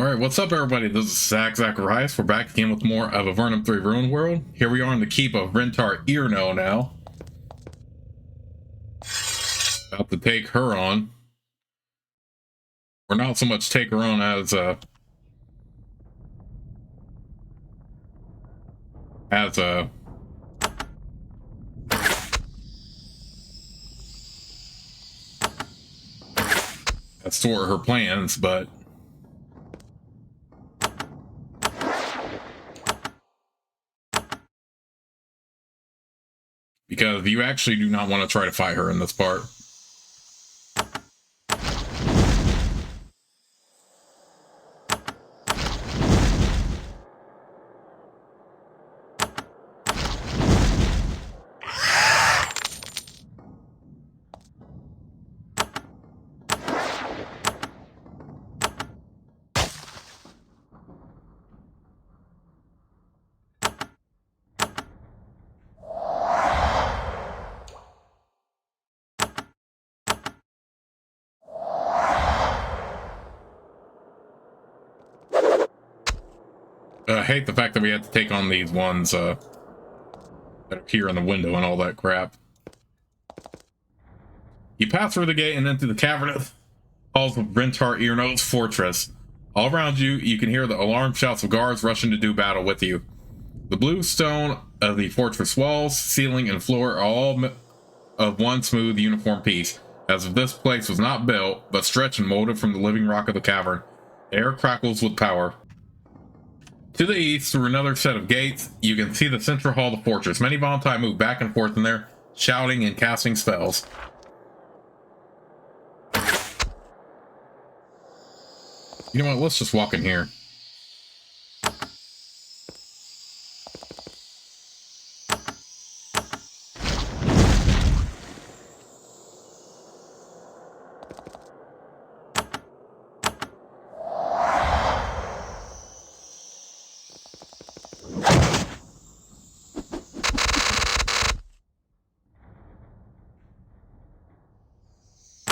Alright, what's up everybody? This is Zacharias. We're back again with more of Avernum 3 Ruin World. Here we are in the keep of Rentar Earno now. About to take her on. Or not so much take her on as a thwart her plans, but because you actually do not want to try to fight her in this part. I hate the fact that we had to take on these ones that appear in the window and all that crap. You pass through the gate and then through the cavernous halls of Rentar Earno's fortress. All around you, you can hear the alarm shouts of guards rushing to do battle with you. The blue stone of the fortress walls, ceiling, and floor are all of one smooth, uniform piece, as if this place was not built, but stretched and molded from the living rock of the cavern. The air crackles with power. To the east, through another set of gates, you can see the central hall of the fortress. Many Valentine move back and forth in there, shouting and casting spells. You know what? Let's just walk in here.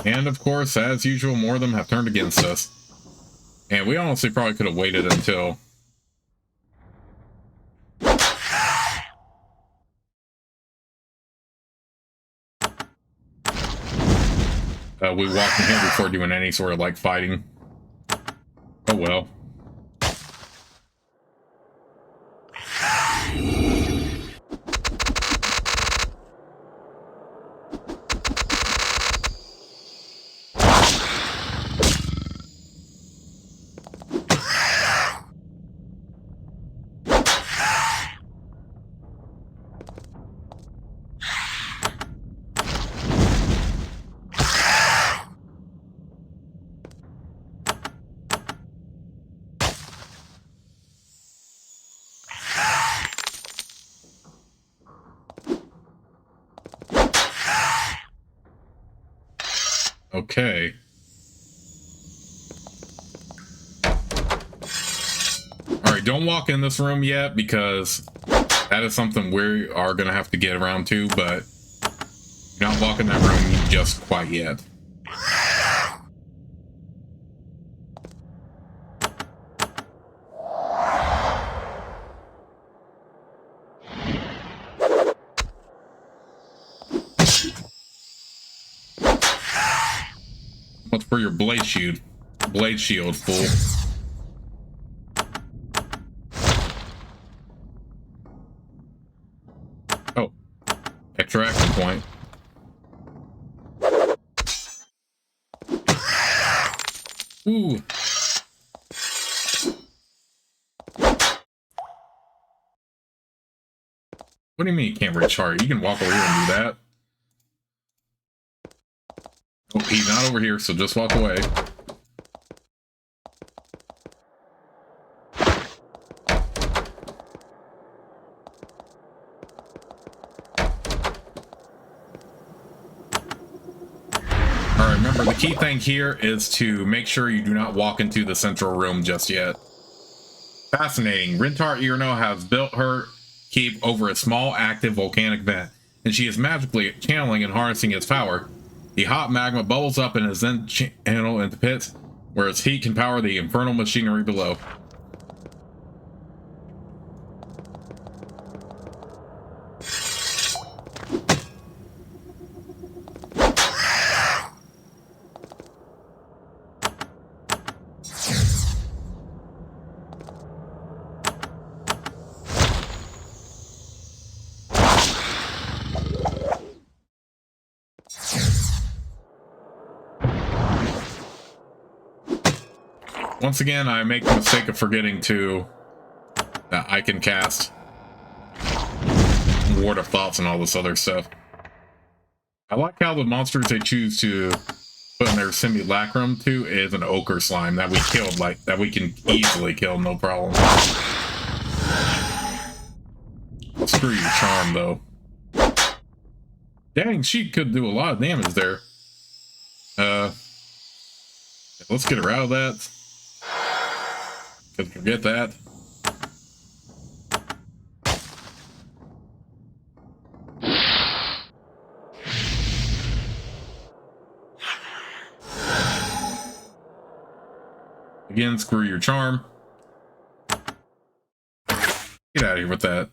And of course, as usual, more of them have turned against us. And we honestly probably could have waited until we walked in here before doing any sort of like fighting. Oh well. Okay. Alright, don't walk in this room yet, because that is something we are going to have to get around to, but you're not walking that room just quite yet. What's for your blade shield? Blade shield, fool. Oh, extra action point. Ooh. What do you mean you can't reach hard? You can walk over here and do that. Oh, he's not over here, so just walk away. Alright, remember the key thing here is to make sure you do not walk into the central room just yet. Fascinating. Rentar Earno has built her keep over a small active volcanic vent, and she is magically channeling and harnessing its power. The hot magma bubbles up and is then channeled into pits where its heat can power the infernal machinery below. Once again, I make the mistake of forgetting that I can cast Ward of Thoughts and all this other stuff. I like how the monsters they choose to put in their simulacrum to is an ochre slime that we killed, that we can easily kill, no problem. Screw your charm, though. Dang, she could do a lot of damage there. Let's get her out of that. Could forget that. Again, screw your charm. Get out of here with that.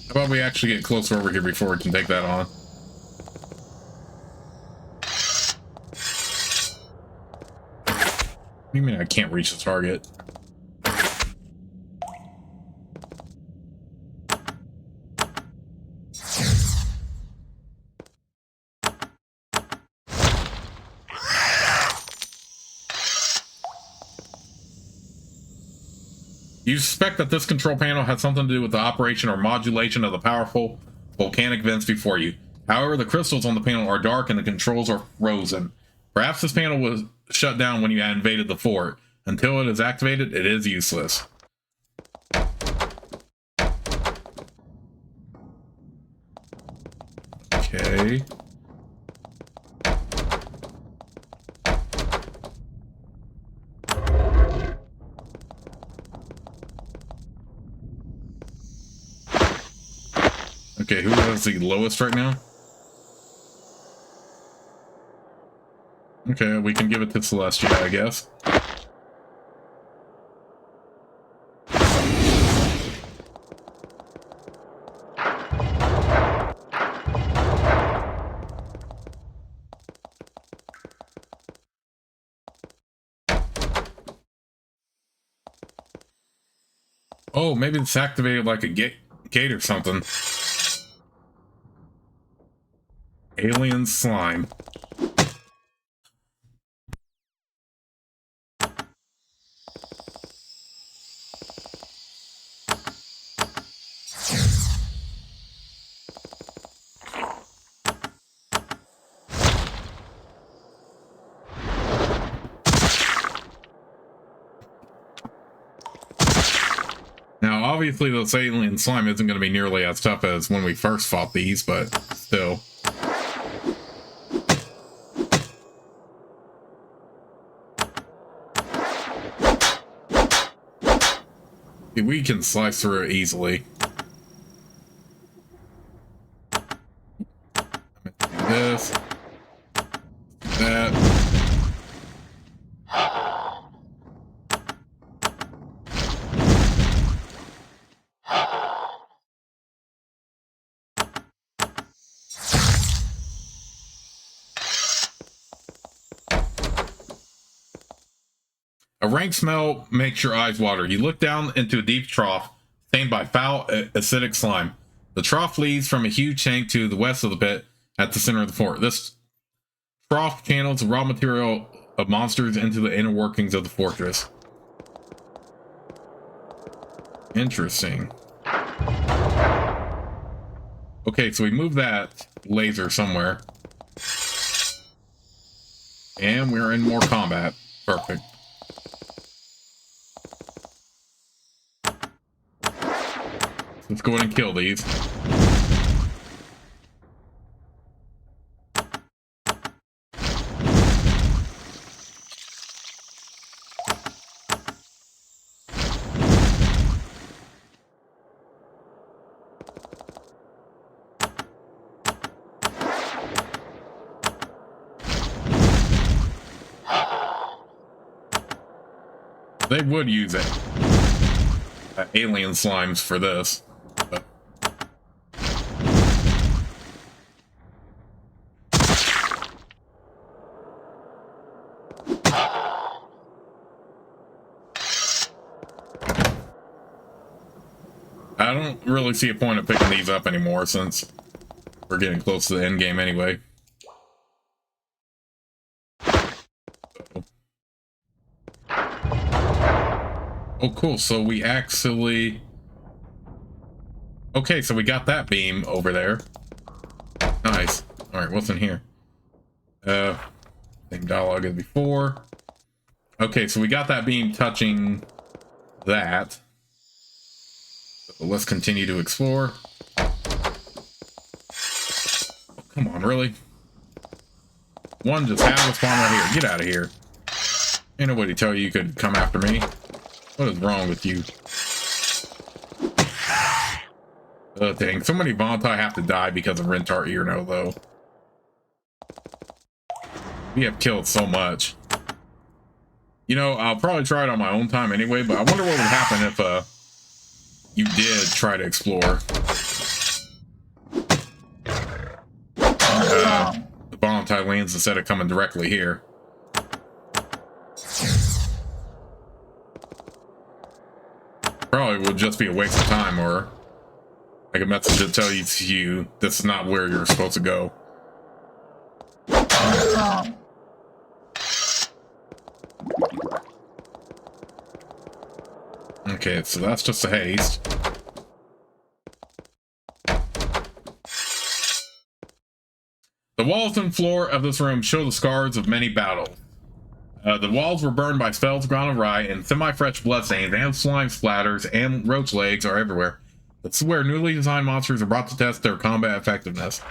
How about we actually get closer over here before we can take that on? What do you mean I can't reach the target? You suspect that this control panel has something to do with the operation or modulation of the powerful volcanic vents before you. However, the crystals on the panel are dark and the controls are frozen. Perhaps this panel was shut down when you invaded the fort. Until it is activated, it is useless. Okay. Okay, who has the lowest right now? Okay, we can give it to Celestia, I guess. Oh, maybe it's activated like a gate or something. Alien slime. Now, obviously, this alien slime isn't going to be nearly as tough as when we first fought these, but still. We can slice through it easily. Do this. Do that. A rank smell makes your eyes water. You look down into a deep trough, stained by foul, acidic slime. The trough leads from a huge tank to the west of the pit at the center of the fort. This trough channels the raw material of monsters into the inner workings of the fortress. Interesting. Okay, so we move that laser somewhere. And we're in more combat. Perfect. let's go ahead and kill these. They would use it. Alien slimes for this. But. I don't really see a point of picking these up anymore since we're getting close to the end game anyway. Oh, cool. So we actually... Okay, so we got that beam over there. Nice. Alright, what's in here? Same dialogue as before. Okay, so we got that beam touching that. So let's continue to explore. Oh, come on, really? One just happened to spawn right here. Get out of here. Ain't nobody tell you could come after me. What is wrong with you? Oh, dang. So many Vontai have to die because of Rentar Earno, though. We have killed so much. You know, I'll probably try it on my own time anyway, but I wonder what would happen if you did try to explore. The Vontai lands instead of coming directly here. Probably would just be a waste of time, or like a message to tell you this is not where you're supposed to go. Okay, so that's just a haste. The walls and floor of this room show the scars of many battles. The walls were burned by spells gone awry, and semi-fresh bloodstains and slime splatters and roach legs are everywhere. This is where newly designed monsters are brought to test their combat effectiveness.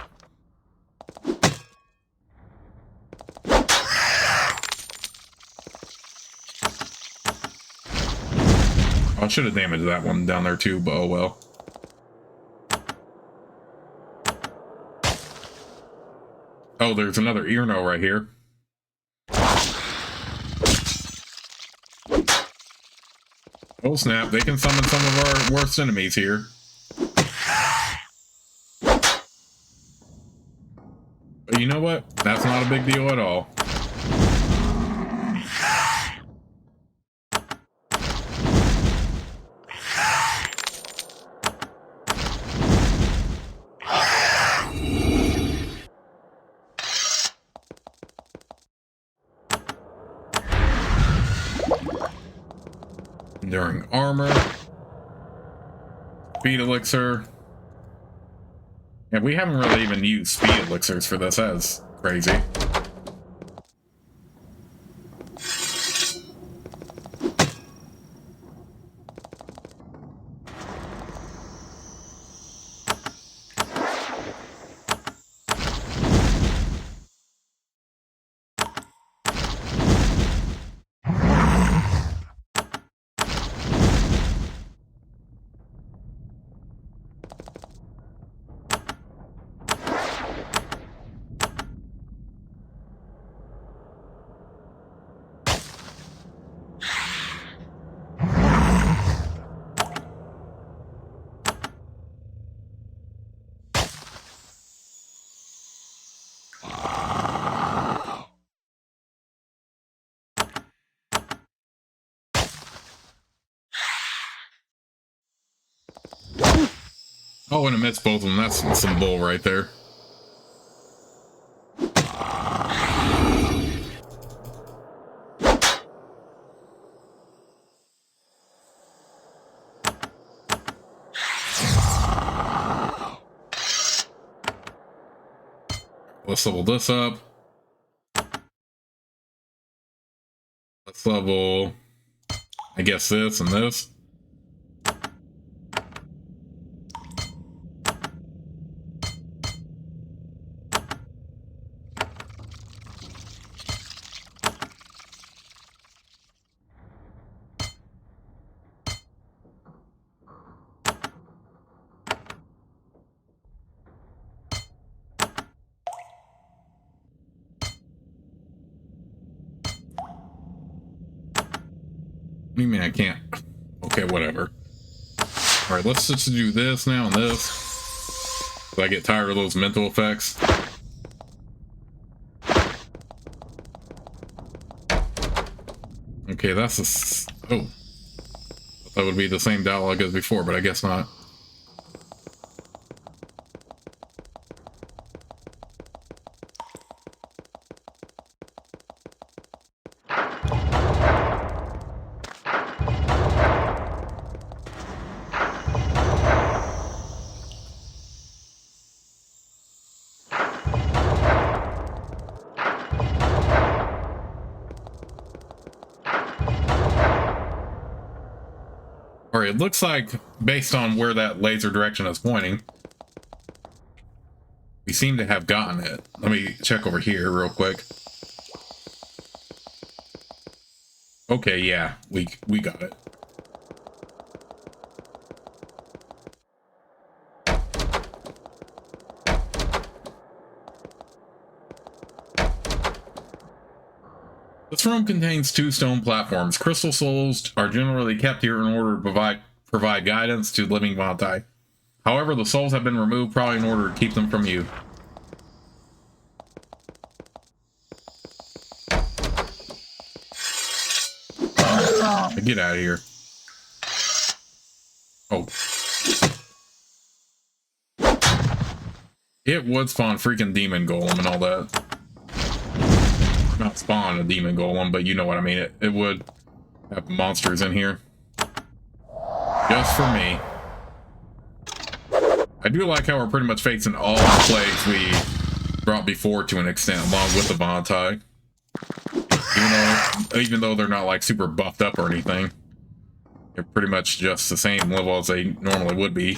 I should have damaged that one down there too, but oh well. Oh, there's another Earno right here. Oh snap, they can summon some of our worst enemies here. But you know what? That's not a big deal at all. Enduring armor. Speed elixir. Yeah, we haven't really even used speed elixirs for this. That's crazy. Oh, and it missed both of them. That's some bull right there. Let's level this up. Let's level, I guess, this and this. do you mean I can't? Okay, whatever. Alright, let's just do this now and this. So I get tired of those mental effects. Okay, that's a... Oh. That would be the same dialogue as before, but I guess not. Alright, it looks like, based on where that laser direction is pointing, we seem to have gotten it. Let me check over here real quick. Okay, yeah, we got it. This room contains 2 stone platforms. Crystal souls are generally kept here in order to provide guidance to living Vantai. However, the souls have been removed probably in order to keep them from you. Get out of here. Oh. It would spawn freaking demon golem and all that. Not spawn a demon golem, but you know what I mean. It would have monsters in here. Just for me. I do like how we're pretty much facing all the plagues we brought before to an extent, along with the Vantai. Even though they're not like super buffed up or anything. They're pretty much just the same level as they normally would be.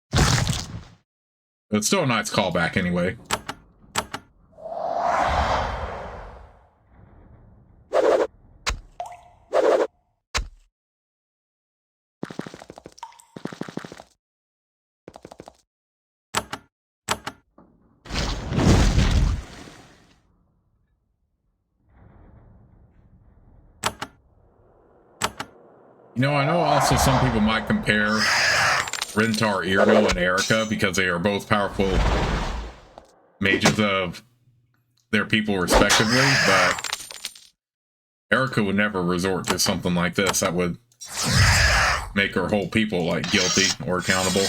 But it's still a nice callback anyway. You know, I know also some people might compare Rentar, Irno, and Erica because they are both powerful mages of their people respectively, but Erica would never resort to something like this. That would make her whole people like guilty or accountable.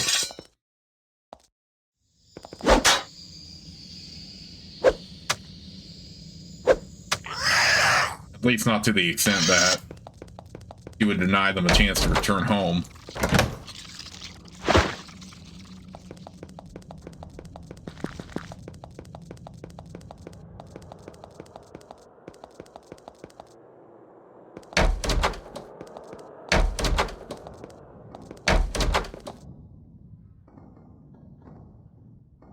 At least not to the extent that he would deny them a chance to return home.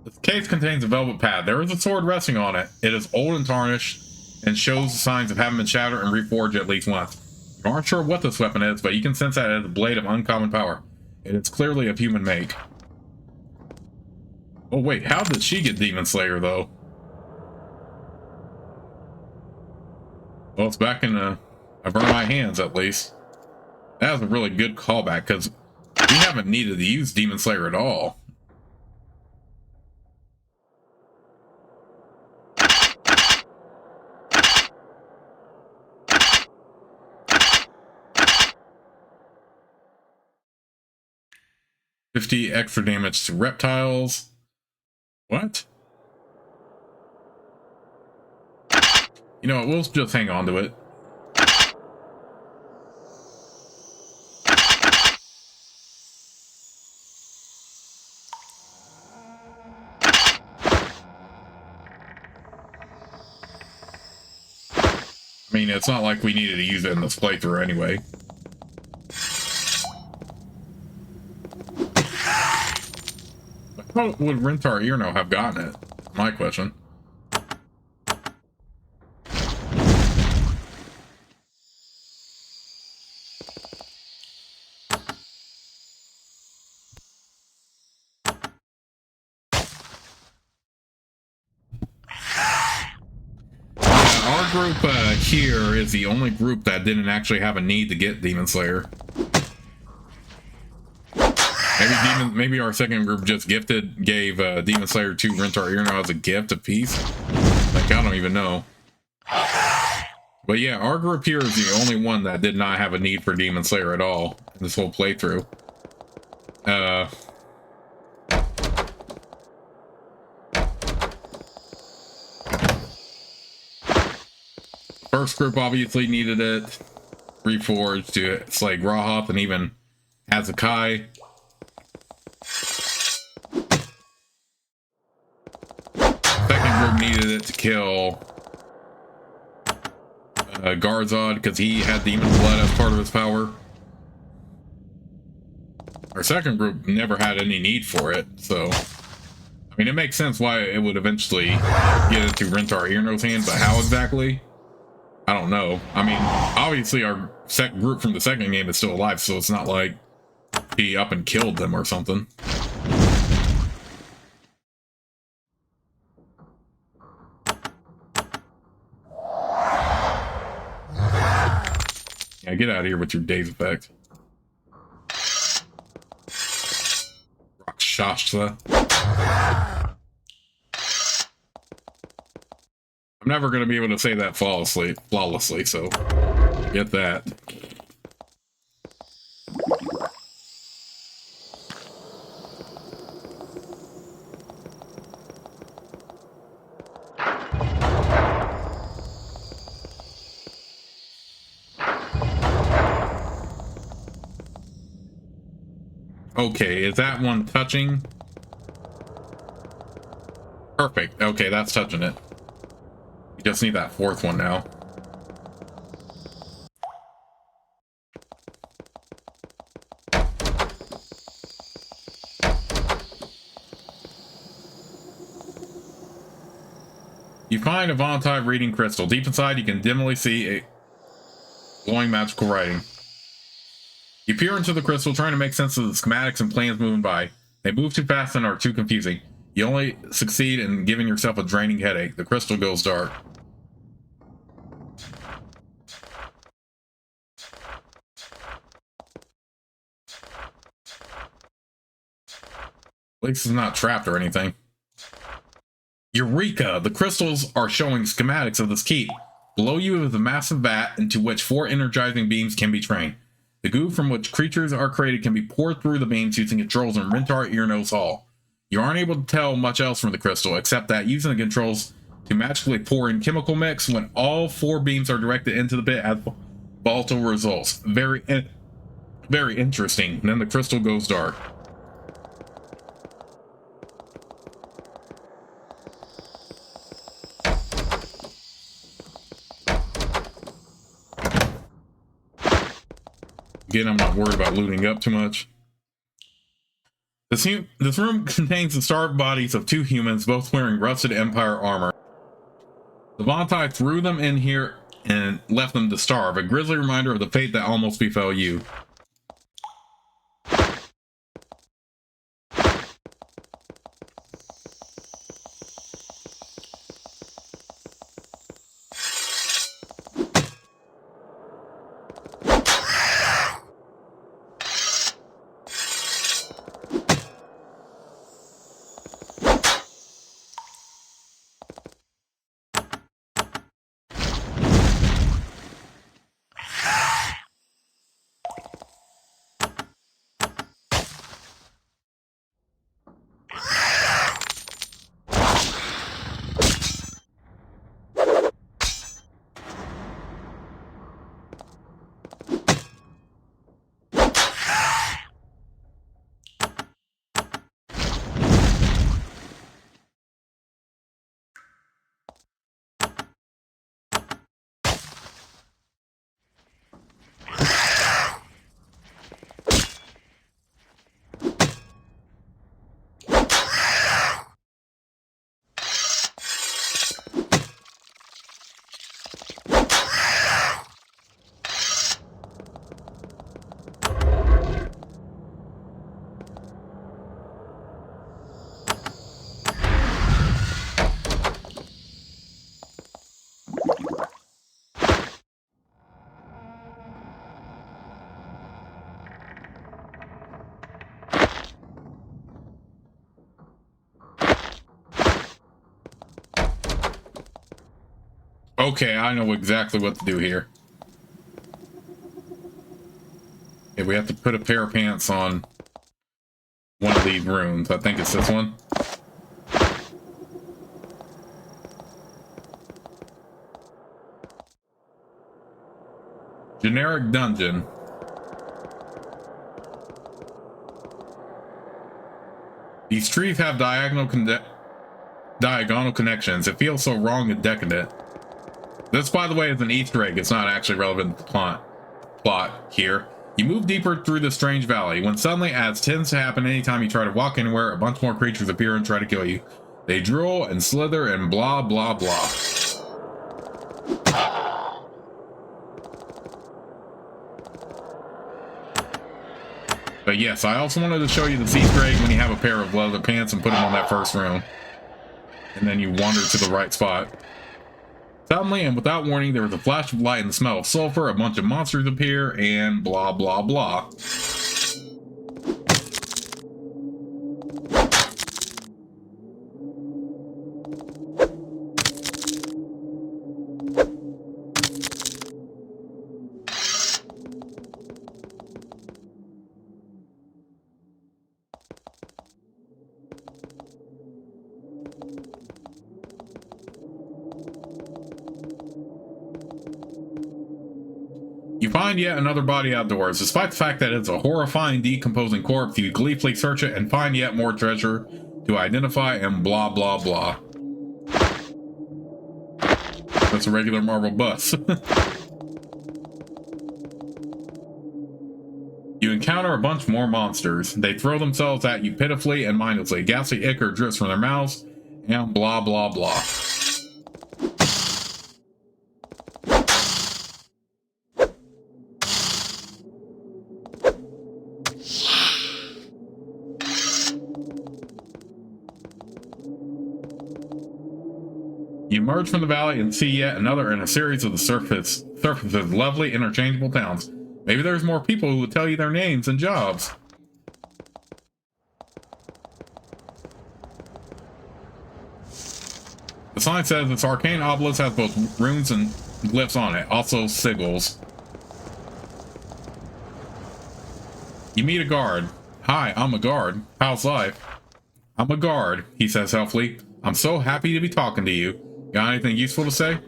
This case contains a velvet pad. There is a sword resting on it. It is old and tarnished and shows signs of having been shattered and reforged at least once. You aren't sure what this weapon is, but you can sense that it is a blade of uncommon power. It is clearly of human make. Oh wait, how did she get Demon Slayer though? Well, it's back in Avernum hands at least. That was a really good callback because we haven't needed to use Demon Slayer at all. $50 extra damage to reptiles. What? You know what, we'll just hang on to it. I mean, it's not like we needed to use it in this playthrough anyway. How would Rentar Irno have gotten it? My question. group here is the only group that didn't actually have a need to get Demon Slayer. Maybe our second group just gave Demon Slayer to Rentar Earno as a gift of peace. Like, I don't even know. But yeah, our group here is the only one that did not have a need for Demon Slayer at all in this whole playthrough. First group obviously needed it. Reforged to slay Grahoth and even Azakai. Second group needed it to kill Garzod because he had demon blood as part of his power. Our second group never had any need for it, so I mean it makes sense why it would eventually get it to Rentar Earno's hand, but how exactly? I don't know. I mean, obviously our group from the second game is still alive, so it's not like he up and killed them or something. Yeah, get out of here with your Daze effect. Rakshasa. I'm never going to be able to say that flawlessly, so get that. Okay, is that one touching? Perfect. Okay, that's touching it. We just need that fourth one now. You find a Vontai reading crystal. Deep inside, you can dimly see a glowing magical writing. You peer into the crystal, trying to make sense of the schematics and plans moving by. They move too fast and are too confusing. You only succeed in giving yourself a draining headache. The crystal goes dark. At least it's not trapped or anything. Eureka! The crystals are showing schematics of this keep. Below you is a massive vat into which 4 energizing beams can be trained. The goo from which creatures are created can be poured through the beams using controls in Rentar Earno's Hall. You aren't able to tell much else from the crystal, except that using the controls to magically pour in chemical mix when all 4 beams are directed into the bit has volatile results. Very interesting. And then the crystal goes dark. Again, I'm not worried about looting up too much. This room contains the starved bodies of 2 humans, both wearing rusted Empire armor. The Vontai threw them in here and left them to starve, a grisly reminder of the fate that almost befell you. Okay, I know exactly what to do here. Okay, we have to put a pair of pants on one of these rooms. I think it's this one. Generic dungeon. These trees have diagonal connections. It feels so wrong and decadent. This, by the way, is an Easter egg. It's not actually relevant to the plot here. You move deeper through the strange valley, when suddenly, as tends to happen anytime you try to walk anywhere, a bunch more creatures appear and try to kill you. They drool and slither and blah blah blah. But yes, I also wanted to show you the Easter egg when you have a pair of leather pants and put them on that first room. And then you wander to the right spot. Suddenly and without warning, there was a flash of light and the smell of sulfur, a bunch of monsters appear, and blah blah blah. You find yet another body outdoors. Despite the fact that it's a horrifying, decomposing corpse, you gleefully search it and find yet more treasure to identify and blah blah blah. That's a regular marble bus. You encounter a bunch more monsters. They throw themselves at you pitifully and mindlessly. Ghastly ichor drips from their mouths and blah blah blah. You emerge from the valley and see yet another in a series of the surfaces of lovely interchangeable towns. Maybe there's more people who will tell you their names and jobs. The sign says this arcane obelisk has both runes and glyphs on it, also sigils. You meet a guard. Hi, I'm a guard. How's life? I'm a guard, he says helpfully. I'm so happy to be talking to you. Got anything useful to say?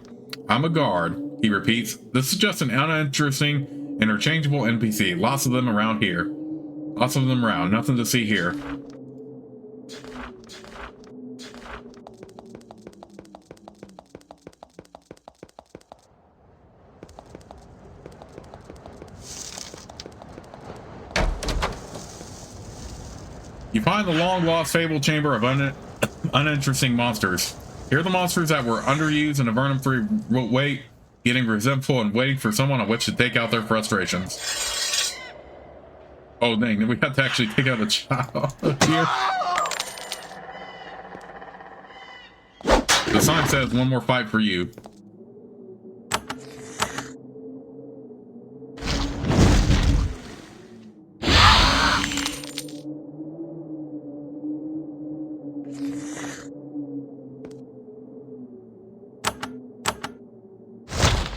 I'm a guard, he repeats. This is just an uninteresting, interchangeable NPC. Lots of them around here. Lots of them around. Nothing to see here. You find the long-lost fabled chamber of uninteresting monsters. Here are the monsters that were underused in Avernum 3 wait, getting resentful and waiting for someone on which to take out their frustrations. Oh dang, then we have to actually take out a child here. The sign says one more fight for you.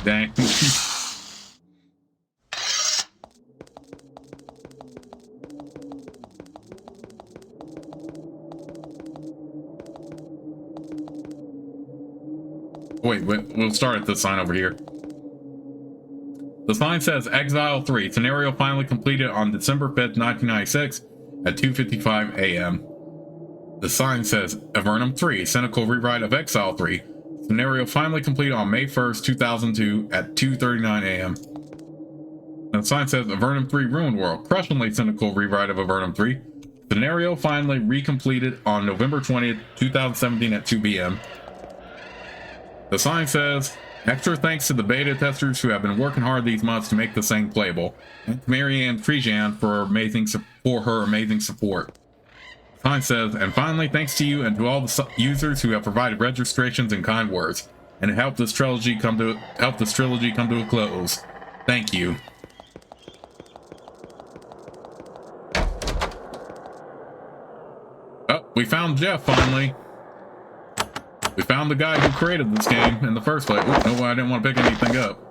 Dang. Wait, we'll start at this sign over here. The sign says Exile 3, scenario finally completed on December 5th, 1996 at 2:55 a.m. The sign says Avernum 3, cynical rewrite of Exile 3, scenario finally completed on May 1st, 2002 at 2:39 a.m. The sign says Avernum 3 Ruined World, crushingly cynical rewrite of Avernum 3, scenario finally recompleted on November 20th, 2017 at 2 p.m. The sign says, extra thanks to the beta testers who have been working hard these months to make this thing playable, and to Marianne Frijan for her amazing support. The sign says, and finally, thanks to you and to all the users who have provided registrations and kind words, and helped this trilogy come to a close. Thank you. Oh, we found Jeff finally. We found the guy who created this game in the first place. Ooh, no, I didn't want to pick anything up.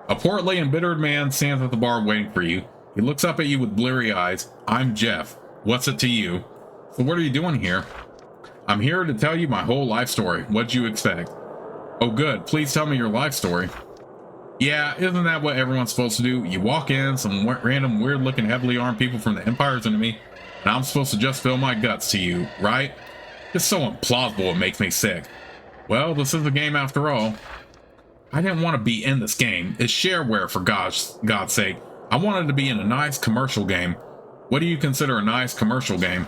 A portly, embittered man stands at the bar waiting for you. He looks up at you with bleary eyes. I'm Jeff. What's it to you? So what are you doing here? I'm here to tell you my whole life story. What'd you expect? Oh good, please tell me your life story. Yeah, isn't that what everyone's supposed to do? You walk in, some random weird-looking heavily armed people from the Empire's enemy, and I'm supposed to just spill my guts to you, right? It's so implausible it makes me sick. Well, this is a game after all. I didn't want to be in this game. It's shareware, for God's sake. I wanted to be in a nice commercial game. What do you consider a nice commercial game?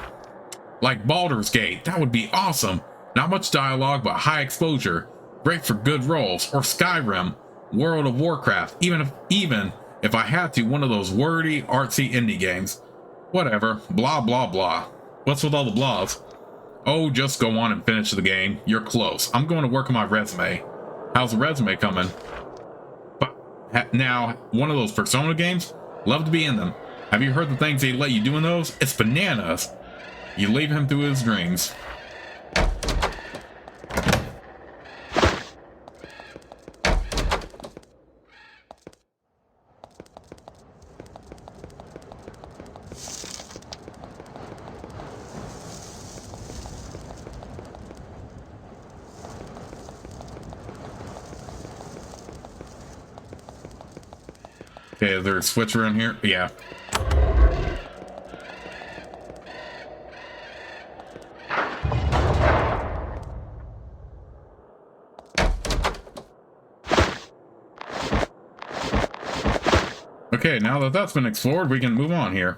Like Baldur's Gate, that would be awesome. Not much dialogue, but high exposure. Great for good rolls. Or Skyrim, World of Warcraft. Even if I had to, one of those wordy, artsy indie games. Whatever. Blah, blah, blah. What's with all the blahs? Oh, just go on and finish the game. You're close. I'm going to work on my resume. How's the resume coming? But now, one of those Persona games? Love to be in them. Have you heard the things they let you do in those? It's bananas. You leave him to his dreams. Okay, is there a switch around here? Yeah. Okay, now that that's been explored, we can move on here.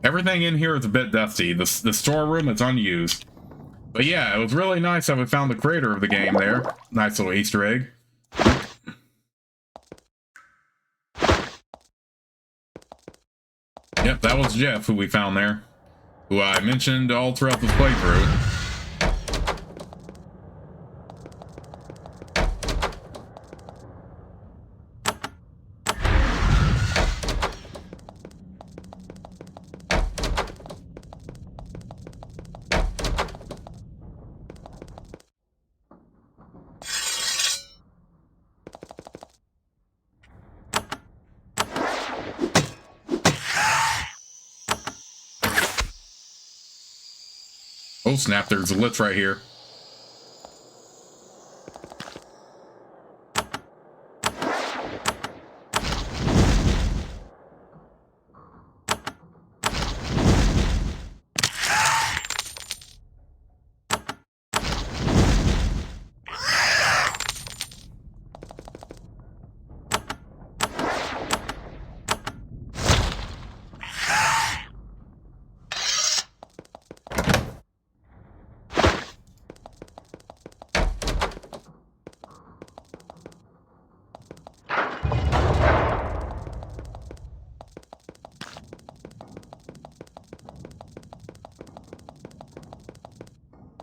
Everything in here is a bit dusty. The storeroom is unused. But yeah, it was really nice that we found the creator of the game there. Nice little Easter egg. Yep, that was Jeff who we found there. Who I mentioned all throughout this playthrough. Oh snap, there's a lich right here.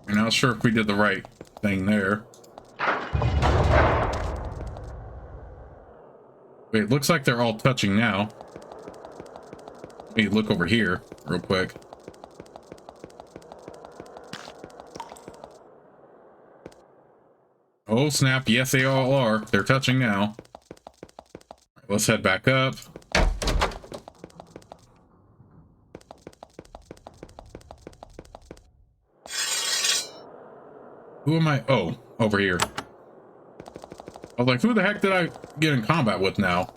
I'm not sure if we did the right thing there. Wait, it looks like they're all touching now. Let me look over here real quick. Oh snap, yes they all are. They're touching now. Let's head back up. Who am I? Oh, over here. I was like, who the heck did I get in combat with now?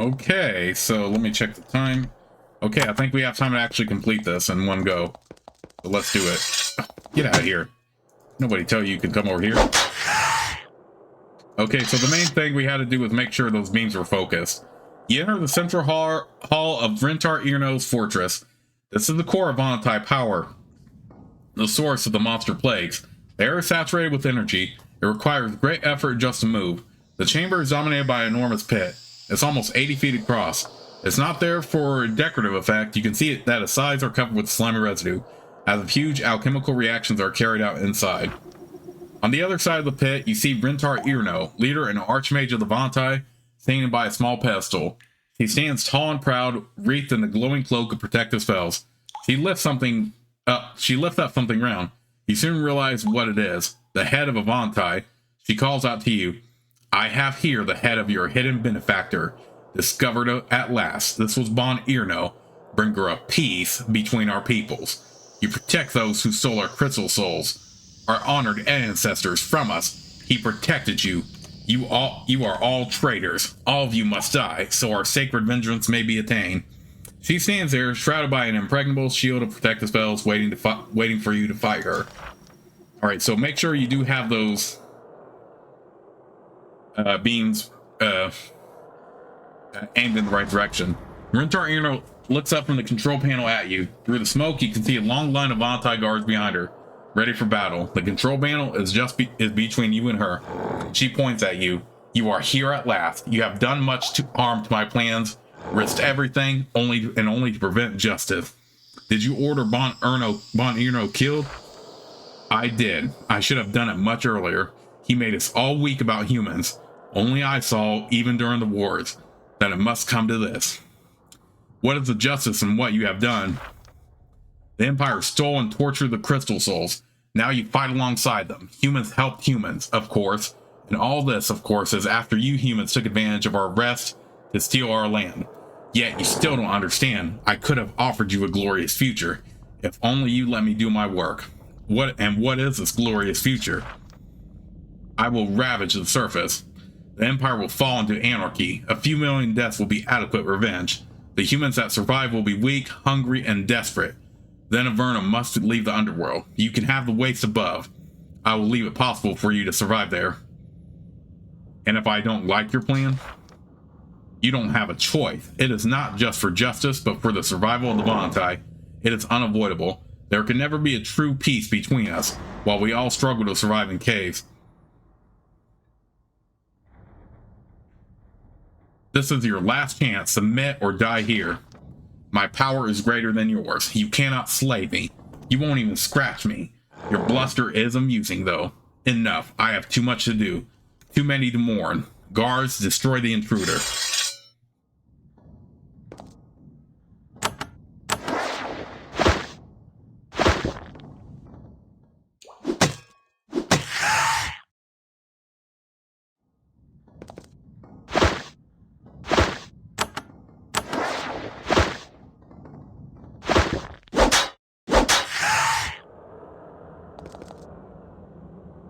Okay, so let me check the time. Okay, I think we have time to actually complete this in one go. So let's do it. Get out of here. Nobody tell you can come over here. Okay, so the main thing we had to do was make sure those beams were focused. You enter the central hall of Rentar Irno's fortress. This is the core of Vontai power, the source of the monster plagues. The air is saturated with energy. It requires great effort just to move. The chamber is dominated by an enormous pit. It's almost 80 feet across. It's not there for a decorative effect. You can see that its sides are covered with slimy residue, as if huge alchemical reactions are carried out inside. On the other side of the pit, you see Rentar Irno, leader and archmage of the Vontai, standing by a small pedestal. He stands tall and proud, wreathed in the glowing cloak of protective spells. She lifts up something round. You soon realize what it is. The head of a Vontai. She calls out to you. I have here the head of your hidden benefactor. Discovered at last. This was Bon Irno, bringer of peace between our peoples. You protect those who stole our crystal souls, our honored ancestors from us. He protected you. You are all traitors. All of you must die, so our sacred vengeance may be attained. She stands there, shrouded by an impregnable shield of protective spells, waiting for you to fight her. All right, so make sure you do have those beams aimed in the right direction. Rentar Irno looks up from the control panel at you. Through the smoke, you can see a long line of Vontai guards behind her, ready for battle. The control panel is between you and her. She points at you. You are here at last. You have done much harm to my plans, risked everything, only to prevent justice. Did you order Bon Irno killed? I did. I should have done it much earlier. He made us all weak about humans. Only I saw, even during the wars, that it must come to this. What is the justice in what you have done? The Empire stole and tortured the crystal souls. Now you fight alongside them. Humans helped humans, of course. And all this, of course, is after you humans took advantage of our rest to steal our land. Yet you still don't understand. I could have offered you a glorious future, if only you let me do my work. What is this glorious future? I will ravage the surface. The Empire will fall into anarchy. A few million deaths will be adequate revenge. The humans that survive will be weak, hungry, and desperate. Then Avernum must leave the underworld. You can have the wastes above. I will leave it possible for you to survive there. And if I don't like your plan, you don't have a choice. It is not just for justice, but for the survival of the Vontai. It is unavoidable. There can never be a true peace between us, while we all struggle to survive in caves. This is your last chance. Submit or die here. My power is greater than yours. You cannot slay me. You won't even scratch me. Your bluster is amusing, though. Enough. I have too much to do. Too many to mourn. Guards, destroy the intruder.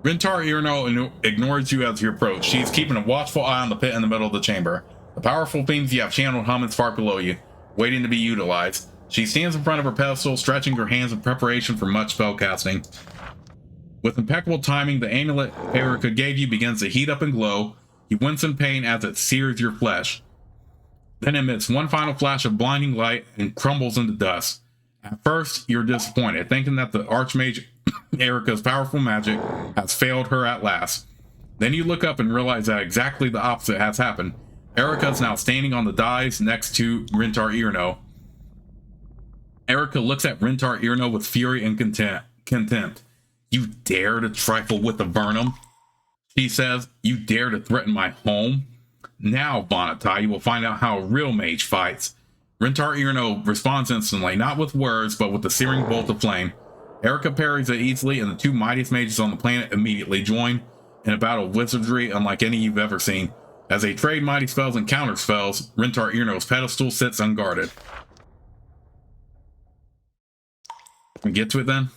Rentar Irno ignores you as you approach. She's keeping a watchful eye on the pit in the middle of the chamber. The powerful beams you have channeled hum and spark below you, waiting to be utilized. She stands in front of her pedestal, stretching her hands in preparation for much spellcasting. With impeccable timing, the amulet Erica gave you begins to heat up and glow. You wince in pain as it sears your flesh. Then emits one final flash of blinding light and crumbles into dust. At first, you're disappointed, thinking that the Archmage Erica's powerful magic has failed her at last. Then you look up and realize that exactly the opposite has happened. Erica is now standing on the dais next to Rentar Irno. Erica looks at Rentar Irno with fury and contempt. You dare to trifle with Avernum? She says, you dare to threaten my home? Now, Vontai, you will find out how a real mage fights. Rentar Irno responds instantly, not with words, but with a searing bolt of flame. Erica parries it easily, and the two mightiest mages on the planet immediately join in a battle of wizardry unlike any you've ever seen. As they trade mighty spells and counter spells, Rentar Irno's pedestal sits unguarded. Can we get to it then?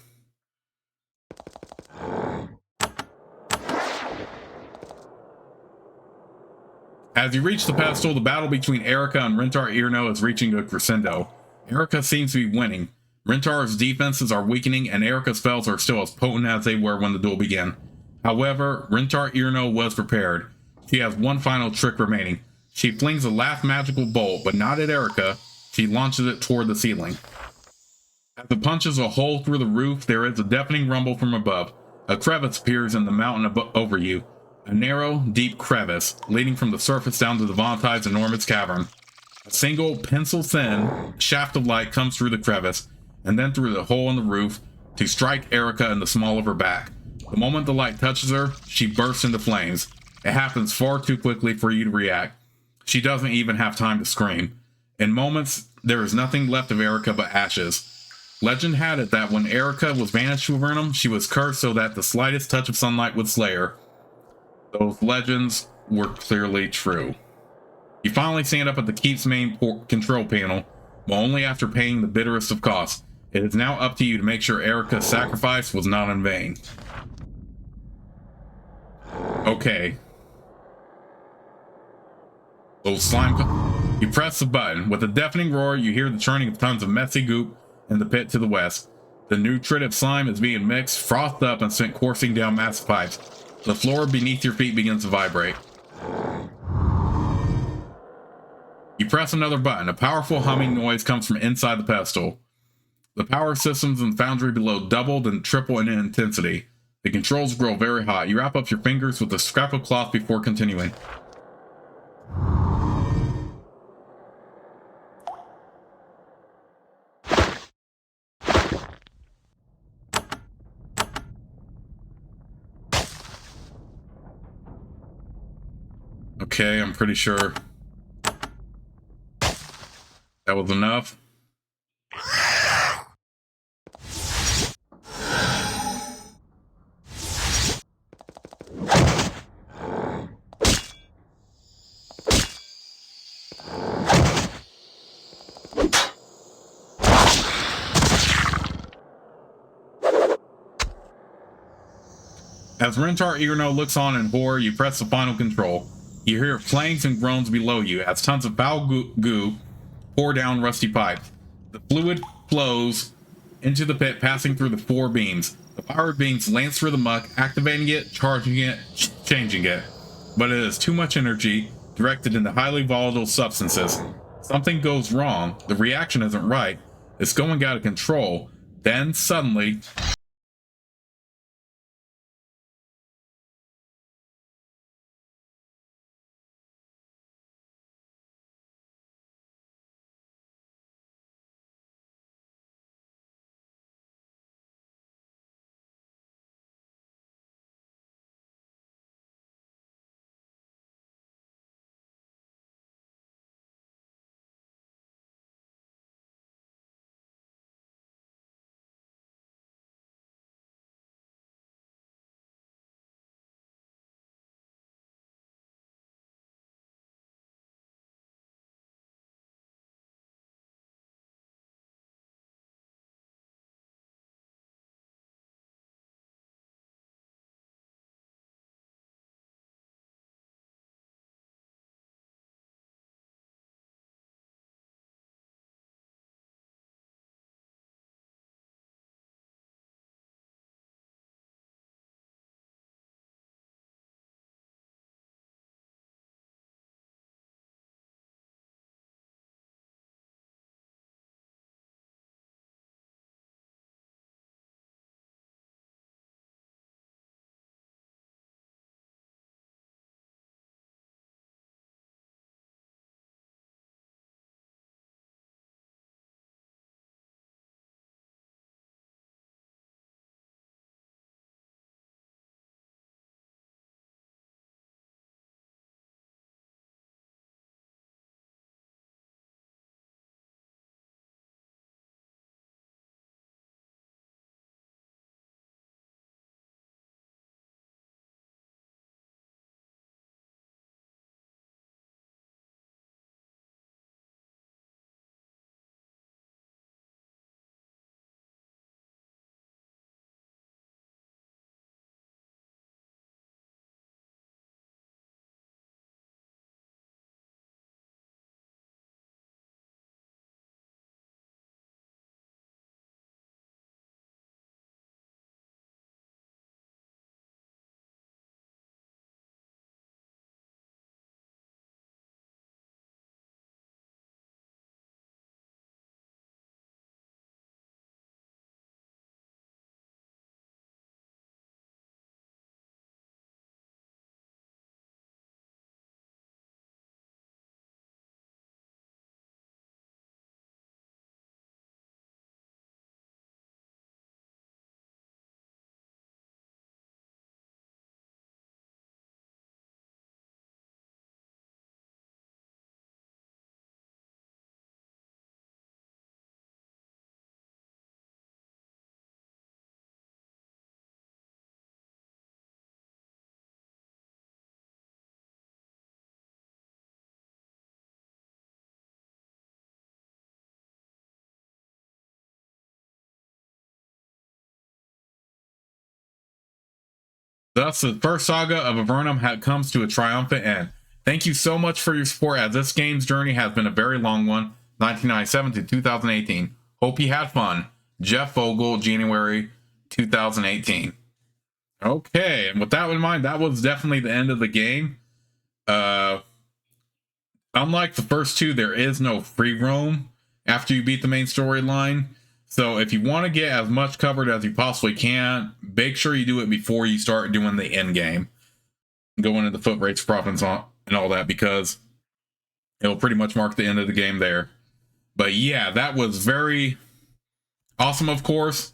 As you reach the pedestal, the battle between Erica and Rentar Irno is reaching a crescendo. Erica seems to be winning. Rentar's defenses are weakening, and Erica's spells are still as potent as they were when the duel began. However, Rentar Irno was prepared. She has one final trick remaining. She flings a last magical bolt, but not at Erica. She launches it toward the ceiling. As it punches a hole through the roof, there is a deafening rumble from above. A crevice appears in the mountain over you. A narrow, deep crevice, leading from the surface down to the Vontide's enormous cavern. A single, pencil-thin shaft of light comes through the crevice, and then through the hole in the roof, to strike Erica in the small of her back. The moment the light touches her, she bursts into flames. It happens far too quickly for you to react. She doesn't even have time to scream. In moments, there is nothing left of Erica but ashes. Legend had it that when Erica was banished to Avernum, she was cursed so that the slightest touch of sunlight would slay her. Those legends were clearly true. You finally stand up at the keep's main control panel, but only after paying the bitterest of costs. It is now up to you to make sure Erica's sacrifice was not in vain. Okay. Those slime... You press the button. With a deafening roar, you hear the churning of tons of messy goop in the pit to the west. The nutritive slime is being mixed, frothed up, and sent coursing down massive pipes. The floor beneath your feet begins to vibrate. You press another button. A powerful humming noise comes from inside the pedestal. The power systems in the foundry below double and triple in intensity. The controls grow very hot. You wrap up your fingers with a scrap of cloth before continuing. Okay, I'm pretty sure that was enough. As Rentar Irno looks on in horror, you press the final control. You hear clangs and groans below you as tons of foul goo pour down rusty pipes. The fluid flows into the pit, passing through the four beams. The powered beams lance through the muck, activating it, charging it, changing it. But it is too much energy directed into highly volatile substances. Something goes wrong. The reaction isn't right. It's going out of control. Then, suddenly, Thus, the first saga of Avernum comes to a triumphant end. Thank you so much for your support, as this game's journey has been a very long one, 1997 to 2018. Hope you had fun. Jeff Vogel, January 2018. Okay, and with that in mind, that was definitely the end of the game. Unlike the first two, there is no free roam after you beat the main storyline. So if you want to get as much covered as you possibly can, make sure you do it before you start doing the end game, going into foot race profits and all that, because it'll pretty much mark the end of the game there. But yeah, that was very awesome, of course.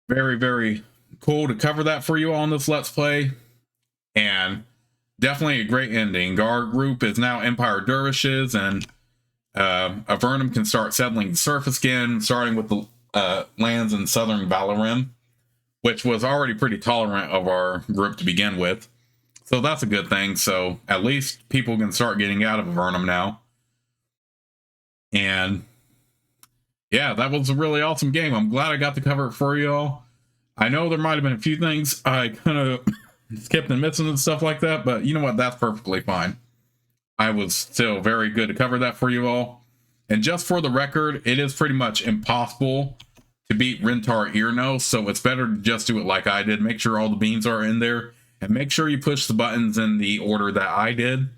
Very, very cool to cover that for you all on this Let's Play. And definitely a great ending. Our group is now Empire Dervishes, and Avernum can start settling the surface again, starting with the lands in southern Avernum, which was already pretty tolerant of our group to begin with. So that's a good thing. So at least people can start getting out of Avernum now. And yeah, that was a really awesome game. I'm glad I got to cover it for you all. I know there might have been a few things I kind of skipped and missing and stuff like that, but you know what? That's perfectly fine. I was still very good to cover that for you all. And just for the record, it is pretty much impossible to beat Rentar Earnose, so it's better to just do it like I did. Make sure all the beans are in there, and make sure you push the buttons in the order that I did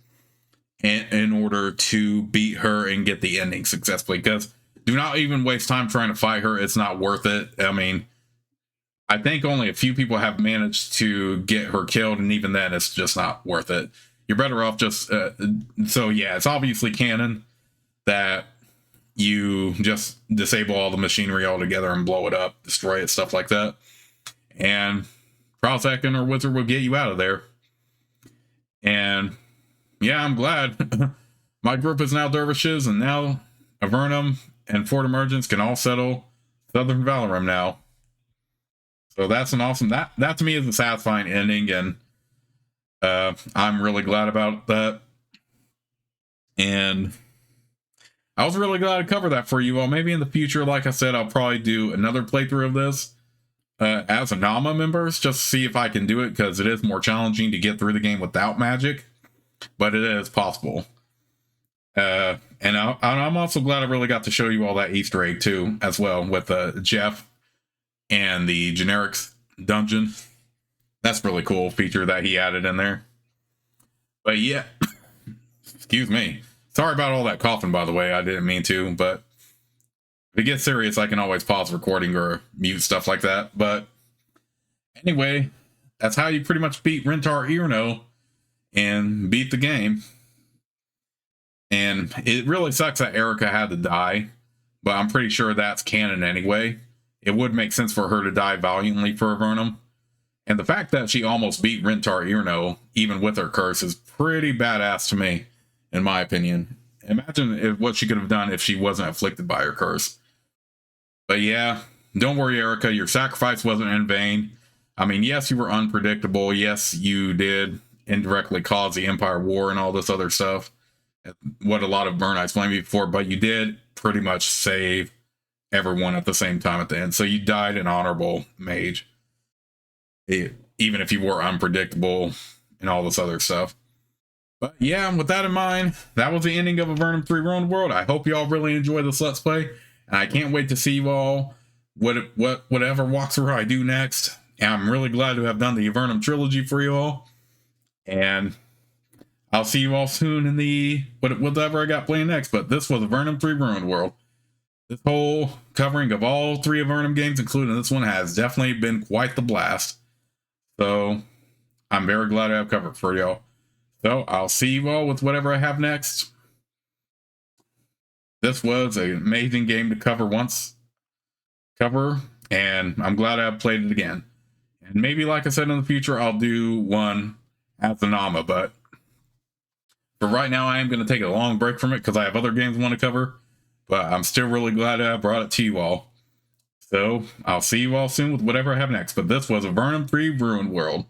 in order to beat her and get the ending successfully. Because do not even waste time trying to fight her. It's not worth it. I mean, I think only a few people have managed to get her killed, and even then, it's just not worth it. You're better off just... so yeah, it's obviously canon that you just disable all the machinery altogether and blow it up, destroy it, stuff like that. And Prozak or Wizard will get you out of there. And yeah, I'm glad. My group is now Dervishes, and now Avernum and Fort Emergence can all settle Southern Valorum now. So that's an awesome... That to me is a satisfying ending, and I'm really glad about that. And I was really glad to cover that for you all. Maybe in the future, like I said, I'll probably do another playthrough of this as a Nama members, just to see if I can do it, because it is more challenging to get through the game without magic, but it is possible. And I'm also glad I really got to show you all that Easter egg too, as well, with Jeff and the generics dungeon. That's really cool feature that he added in there. But yeah, excuse me. Sorry about all that coughing, by the way. I didn't mean to, but if it gets serious, I can always pause recording or mute stuff like that. But anyway, that's how you pretty much beat Rentar Earno and beat the game. And it really sucks that Erica had to die, but I'm pretty sure that's canon anyway. It would make sense for her to die valiantly for Avernum. And the fact that she almost beat Rentar Earno, even with her curse, is pretty badass to me, in my opinion. Imagine what she could have done if she wasn't afflicted by her curse. But yeah, don't worry, Erica, your sacrifice wasn't in vain. I mean, yes, you were unpredictable. Yes, you did indirectly cause the Empire War and all this other stuff, what a lot of Burnites blame you for, but you did pretty much save everyone at the same time at the end. So you died an honorable mage, even if you were unpredictable and all this other stuff. But yeah, with that in mind, that was the ending of Avernum 3 Ruined World. I hope you all really enjoyed this Let's Play, and I can't wait to see you all whatever walkthrough I do next. And I'm really glad to have done the Avernum trilogy for you all. And I'll see you all soon in the whatever I got playing next. But this was Avernum 3 Ruined World. This whole covering of all 3 Avernum games, including this one, has definitely been quite the blast. So I'm very glad I have covered for y'all. So I'll see you all with whatever I have next. This was an amazing game to cover, and I'm glad I've played it again. And maybe, like I said, in the future, I'll do one as the Nama, but for right now, I am going to take a long break from it because I have other games I want to cover, but I'm still really glad I brought it to you all. So I'll see you all soon with whatever I have next, but this was Avernum 3 Ruined World.